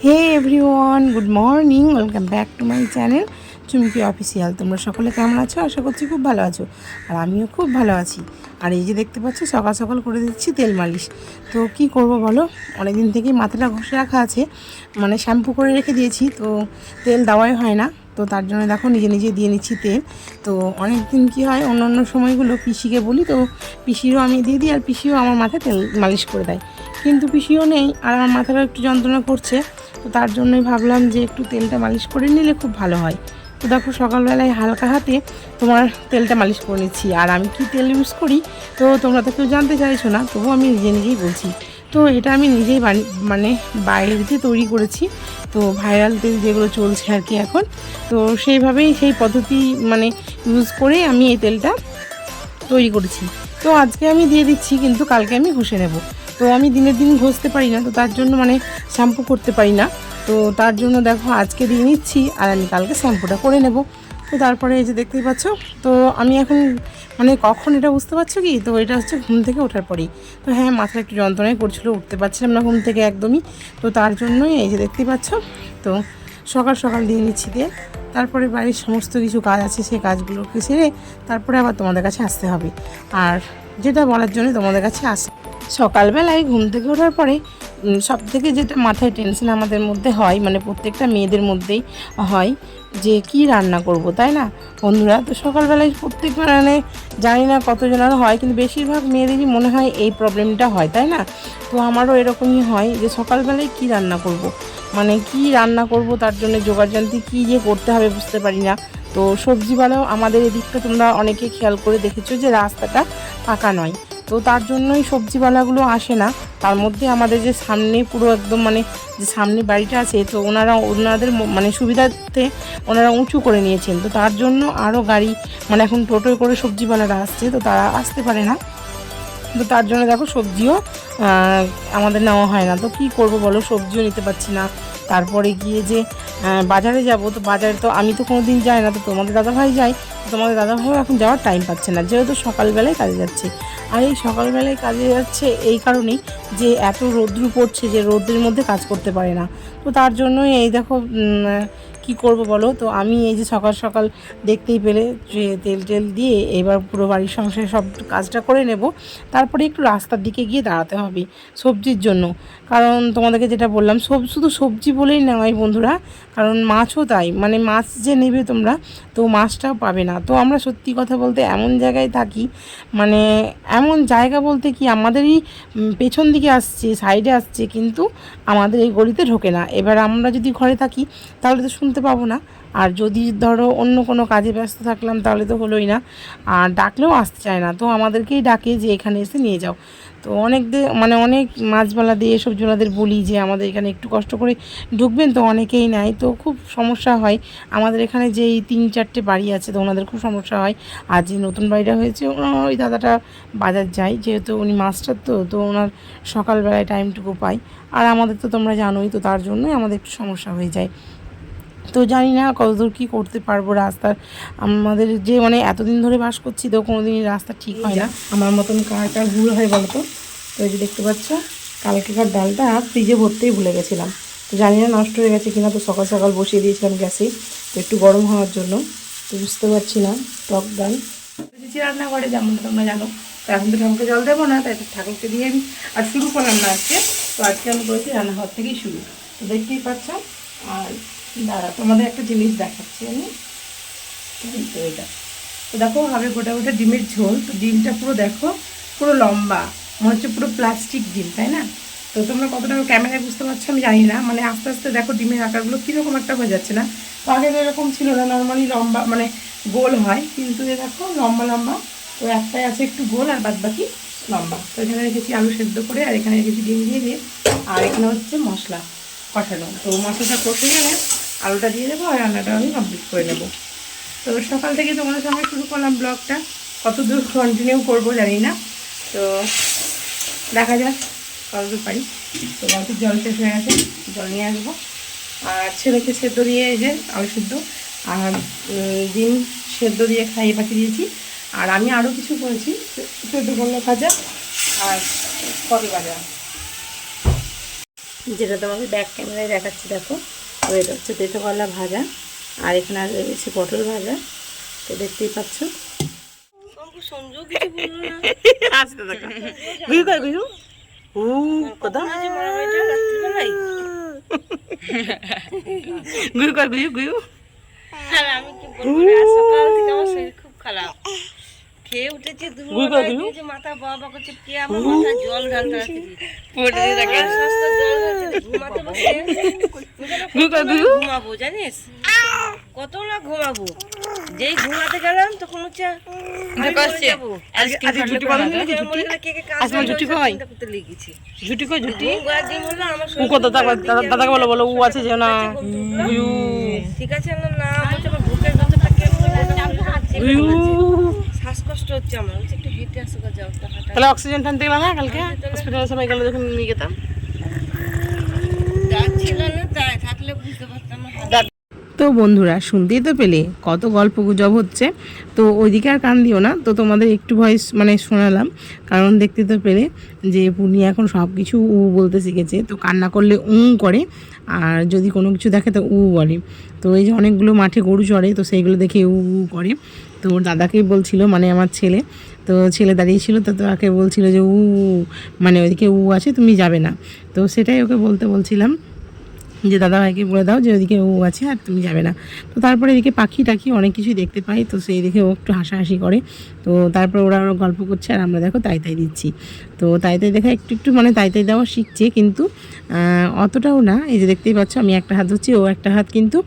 Hey everyone, good morning, welcome back to my channel Chumki official. তোমরা সকলে কেমন আছো? আশা করছি খুব ভালো আছো, আর আমিও খুব ভালো আছি। আর এই যে দেখতে পাচ্ছ, সকাল সকাল করে দিচ্ছি তেল মালিশ। তো কি করব বলো, অনেক দিন থেকেই মাথাটা ঘষে রাখা আছে, মানে শ্যাম্পু করে রেখে দিয়েছি, তো তেল দেওয়াই হয় না। তো তার জন্য দেখো নিজে নিজে দিয়ে নিচ্ছি তেল। তো অনেক দিন কী হয়, অন্য অন্য সময়গুলো পিসিকে বলি, তো পিসিরও আমি দিয়ে দিই, আর পিসিও আমার মাথায় তেল মালিশ করে দেয়। কিন্তু পিসিও নেই, আর আমার মাথাটা একটু যন্ত্রণা করছে, তো তার জন্যই ভাবলাম যে একটু তেলটা মালিশ করে নিলে খুব ভালো হয়। তো দেখো সকালবেলায় হালকা হাতে তোমার তেলটা মালিশ করে নিচ্ছি। আর আমি কি তেল ইউজ করি, তো তোমরা তো কেউ জানতে চাইছো না, তবুও আমি নিজে নিজেই বলছি। তো এটা আমি নিজেই মানে বাইরেতে তৈরি করেছি। তো ভাইরাল তেল যেগুলো চলছে আর কি এখন, তো সেইভাবেই সেই পদ্ধতি মানে ইউজ করেই আমি এই তেলটা তৈরি করেছি। তো আজকে আমি দিয়ে দিচ্ছি, কিন্তু কালকে আমি ঘষে নেব। তো আমি দিনের দিন ঘষতে পারি না, তো তার জন্য মানে শ্যাম্পু করতে পারি না। তো তার জন্য দেখো আজকে দিয়ে নিচ্ছি, আর আমি কালকে শ্যাম্পুটা করে নেব। তো তারপরে এই যে দেখতেই পাচ্ছ, তো আমি এখন মানে কখন এটা বুঝতে পারছো কি, তো এটা হচ্ছে ঘুম থেকে ওঠার পরেই। তো হ্যাঁ, মাথায় একটু যন্ত্রণাই করছিলো, উঠতে পারছিলাম না ঘুম থেকে একদমই। তো তার জন্যই এই যে দেখতেই পাচ্ছ, তো সকাল সকাল দিয়ে নিচ্ছি তেল। তারপরে বাড়ির সমস্ত কিছু কাজ আছে, সেই কাজগুলোকে সেরে তারপরে আবার তোমাদের কাছে আসতে হবে। আর যেটা বলার জন্য তোমাদের কাছে আসে, সকালবেলায় ঘুম থেকে ওঠার পরে সব থেকে যেটা মাথায় টেনশন আমাদের মধ্যে হয়, মানে প্রত্যেকটা মেয়েদের মধ্যেই হয়, যে কি রান্না করব, তাই না বন্ধুরা? তো সকালবেলায় প্রত্যেক মানে জানি না কতজনের হয়, কিন্তু বেশিরভাগ মেয়েদেরই মনে হয় এই প্রবলেমটা হয়, তাই না? তো আমারও এরকমই হয় যে সকালবেলায় কি রান্না করব, মানে কি রান্না করব, তার জন্য জোগাড়যন্ত্রী কী যে করতে হবে বুঝতে পারি না। তো সবজিওয়ালাও আমাদের এদিকটা তোমরা অনেকে খেয়াল করে দেখেছো যে রাস্তাটা পাকা নয়, তো তার জন্যই সবজিওয়ালাগুলো আসে না। তার মধ্যে আমাদের যে সামনে পুরো একদম মানে যে সামনে বাড়িটা আছে, তো ওনাদের মানে সুবিধার্থে ওনারা উঁচু করে নিয়েছেন, তো তার জন্য আরও গাড়ি মানে এখন টোটোয় করে সবজিওয়ালারা আসছে, তো তারা আসতে পারে না। তো তার জন্য দেখো সবজিও আমাদের নেওয়া হয় না। তো কী করব বলো, সবজিও নিতে পারছি না। তারপরে গিয়ে যে বাজারে যাব, তো বাজারে তো আমি তো কোনো দিন যাই না, তো তোমাদের দাদাভাই যায়। তোমাদের দাদাভাইও এখন যাওয়ার টাইম পাচ্ছে না, যেহেতু সকালবেলায় কাজে যাচ্ছে। আর এই সকালবেলায় কাজে যাচ্ছে এই কারণেই যে এত রৌদ্র পড়ছে, যে রৌদ্রের মধ্যে কাজ করতে পারে না। তো তার জন্যই এই দেখো কি করব বলো, তো আমি এই যে সকাল সকাল দেখতেই পেলে যে তেল টেল দিয়ে এবার পুরো বাড়ির সংসারে সব কাজটা করে নেব। তারপরে একটু রাস্তার দিকে গিয়ে দাঁড়াতে হবে সবজির জন্য, কারণ তোমাদেরকে যেটা বললাম, শুধু সবজি বলেই নেওয়াই বন্ধুরা, কারণ মাছও তাই, মানে মাছ যে নেবে তোমরা, তো মাছটাও পাবে না। তো আমরা সত্যি কথা বলতে এমন জায়গায় থাকি, মানে এমন জায়গা বলতে কি আমাদেরই পেছন দিকে আসছে, সাইডে আসছে, কিন্তু আমাদের এই গলিতে ঢোকে না। এবার আমরা যদি ঘরে থাকি তাহলে তো শুনতে পাবো না, আর যদি ধরো অন্য কোনো কাজে ব্যস্ত থাকলাম তাহলে তো হলোই না, আর ডাকলেও আসতে চায় না, তো আমাদেরকেই ডাকে যে এখানে এসে নিয়ে যাও। তো মানে অনেক মাছওয়ালা দিয়ে সবজিওয়ালাদের বলি যে আমাদের এখানে একটু কষ্ট করে ঢুকবেন, তো অনেকেই নেয়, তো খুব সমস্যা হয়। আমাদের এখানে যেই 3-4টে বাড়ি আছে, তো ওনাদের খুব সমস্যা হয়। আর যে নতুন বাড়িটা হয়েছে, ওই দাদাটা বাজার যায়, যেহেতু উনি মাস্টার, তো ওনার সকালবেলায় টাইমটুকু পায়। আর আমাদের তো তোমরা জানোই, তো তার জন্যই আমাদের একটু সমস্যা হয়ে যায়। তো জানি না কতদূর কী করতে পারবো রাস্তার, আমাদের যে মানে এতদিন ধরে বাস করছি, তো কোনো দিনই রাস্তা ঠিক হয় না। আমার মতন কার ভুল হয় বলো তো? তো এই যে দেখতে পাচ্ছ, কালকেকার ডালটা ফ্রিজে ভরতেই ভুলে গেছিলাম, তো জানি না নষ্ট হয়ে গেছে কিনা। তো সকাল সকাল বসিয়ে দিয়েছিলাম গ্যাসে, তো একটু গরম হওয়ার জন্য, তো বুঝতে পারছি না। টক ডাল দিয়েছি রান্নাঘরে, যেমন তোমরা জানো। তো এখন তো ঠাকুরকে জল দেবো না, তাই ঠাকুরকে দিয়ে আমি আর শুরু করলাম না আজকে। তো আজকে আমি করেছি রান্নাঘর থেকেই শুরু, তো দেখতেই পাচ্ছ। আর দাঁড়া, তোমাদের একটা জিনিস দেখাচ্ছি আমি, তো এটা তো দেখো হবে গোটা গোটা ডিমের ঝোল। তো ডিমটা পুরো দেখো, পুরো লম্বা, মনে হচ্ছে পুরো প্লাস্টিক ডিম, তাই না? তো তোমরা কতটা ক্যামেরায় বুঝতে পারছো আমি জানি না, মানে আস্তে আস্তে দেখো ডিমের আকারগুলো কীরকম একটা হয়ে যাচ্ছে না? তো আগে তো এরকম ছিল না, নর্মালি লম্বা মানে গোল হয়, কিন্তু এ দেখো লম্বা লম্বা। তো একটাই আছে একটু গোল, আর বাদ বাকি লম্বা। তো এখানে রেখেছি আলু সেদ্ধ করে, আর এখানে রেখেছি ডিম দিয়ে, আর এখানে হচ্ছে মশলা কষানো। তো মশলাটা কষে গেলে আলুটা দিয়ে দেবো, আর রান্নাটা আমি কমপ্লিট করে নেবো। তো সকাল থেকে তোমাদের সঙ্গে শুরু করলাম ব্লগটা, কতদূর কন্টিনিউ করবো জানি না, তো দেখা যাক কতদূর পারি। তো বাড়িতে জল শেষ হয়ে গেছে, জল নিয়ে আসবো। আর ছেলেকে সেদ্ধ দিয়ে, এই যে আলু সেদ্ধ আর ডিম সেদ্ধ দিয়ে খাইয়ে পাঠিয়ে দিয়েছি। আর আমি আরও কিছু করেছি, সেদ্ধ করলা ভাজা আর কবে ভাজা। যেটা তোমাকে ব্যাক ক্যামেরায় দেখাচ্ছি দেখো। তো এটা হচ্ছে তেতো কলা ভাজা, আর এখানে আর রয়েছে পটল ভাজা। তো দেখতেই পাচ্ছ। আসতে থাকা গুয়ু কয় গুয়ু উ কথা গুয়ু কয় গুয়ু গুয়ু। আমি কি বলবো, সকাল থেকে আমার শরীর খুব খারাপ, খেয়ে উঠেছি দুপুরবেলা, মাথা বাবা করছে, কে আমার মাথা জল ঢালতে আসছে, ঘুমাতে বসে ঘুমাবো জানিস, কত না ঘুমাবো, যেই ঘুমাতে গেলাম তখন হচ্ছে দাদাকে বলো বলো উ আছে যে না ঠিক আছে না, বলছে আমার বুকের ভেতরটা কেমন শ্বাসকষ্ট হচ্ছে, আমার হচ্ছে একটু হেঁটে আসো, যাও তাহলে অক্সিজেন টানতে গেলাম না কালকে হসপিটালে সবাই গেল যখন নিয়ে যেতাম, যাচ্ছিল না, তাই থাকলে বুঝতে পারতাম না। তো বন্ধুরা শুনতেই তো পেলে কত গল্প গুজব হচ্ছে, তো ওইদিকে আর কান দিও না। তো তোমাদের একটু ভয়েস মানে শোনালাম, কারণ দেখতে তো পেলে যে পূর্ণি এখন সব কিছু উ বলতে শিখেছে। তো কান্না করলে করে, আর যদি কোনো কিছু দেখে তো বলে। তো এই যে অনেকগুলো মাঠে গরু চড়ে, তো সেইগুলো দেখে করে। তো ওর দাদাকেই বলছিল, মানে আমার ছেলে, তো ছেলে দাঁড়িয়েছিল, তো তাকে বলছিল যে মানে ওইদিকে আছে, তুমি যাবে না। তো সেটাই ওকে বলছিলাম যে দাদাভাইকে বলে দাও যে ওইদিকে আছে আর তুমি যাবে না। তো তারপরে এদিকে পাখি টাখি অনেক কিছুই দেখতে পাই, তো সেই দেখে ও একটু হাসাহাসি করে। তো তারপরে ওরা গল্প করছে আর আমরা দেখো তাই দিচ্ছি। তো তাই দেখা একটু মানে তাই দেওয়া শিখছে, কিন্তু অতটাও না। এই যে দেখতেই পাচ্ছ আমি একটা হাত ধরছি, ও একটা হাত কিন্তু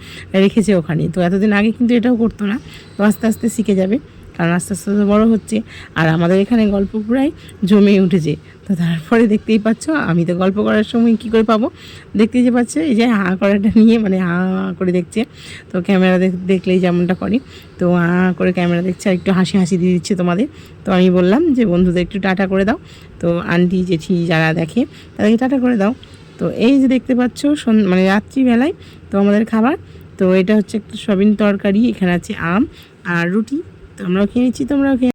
রেখেছে ওখানে। তো এতদিন আগে কিন্তু এটাও করতো না, তো আস্তে আস্তে শিখে যাবে, কারণ আস্তে আস্তে তো বড়ো হচ্ছে। আর আমাদের এখানে গল্প পুরাই জমে উঠেছে। তো তারপরে দেখতেই পাচ্ছ আমি তো গল্প করার সময় কী করে পাবো, দেখতেই যে পাচ্ছ এই যে হাঁ করাটা নিয়ে, মানে হাঁ করে দেখছে। তো ক্যামেরা দেখলেই যেমনটা করে, তো হাঁ করে ক্যামেরা দেখছে আর একটু হাসি দিয়ে দিচ্ছে তোমাদের। তো আমি বললাম যে বন্ধুদের একটু টাটা করে দাও, তো আন্টি জেঠি যারা দেখে তাদেরকে টাটা করে দাও। তো এই যে দেখতে পাচ্ছ মানে রাত্রিবেলায় তো আমাদের খাবার, তো এটা হচ্ছে একটা সয়াবিন তরকারি, এখানে আছে আম আর রুটি। তো আমরাও খেয়ে নিচ্ছি, তোমরাও খেয়ে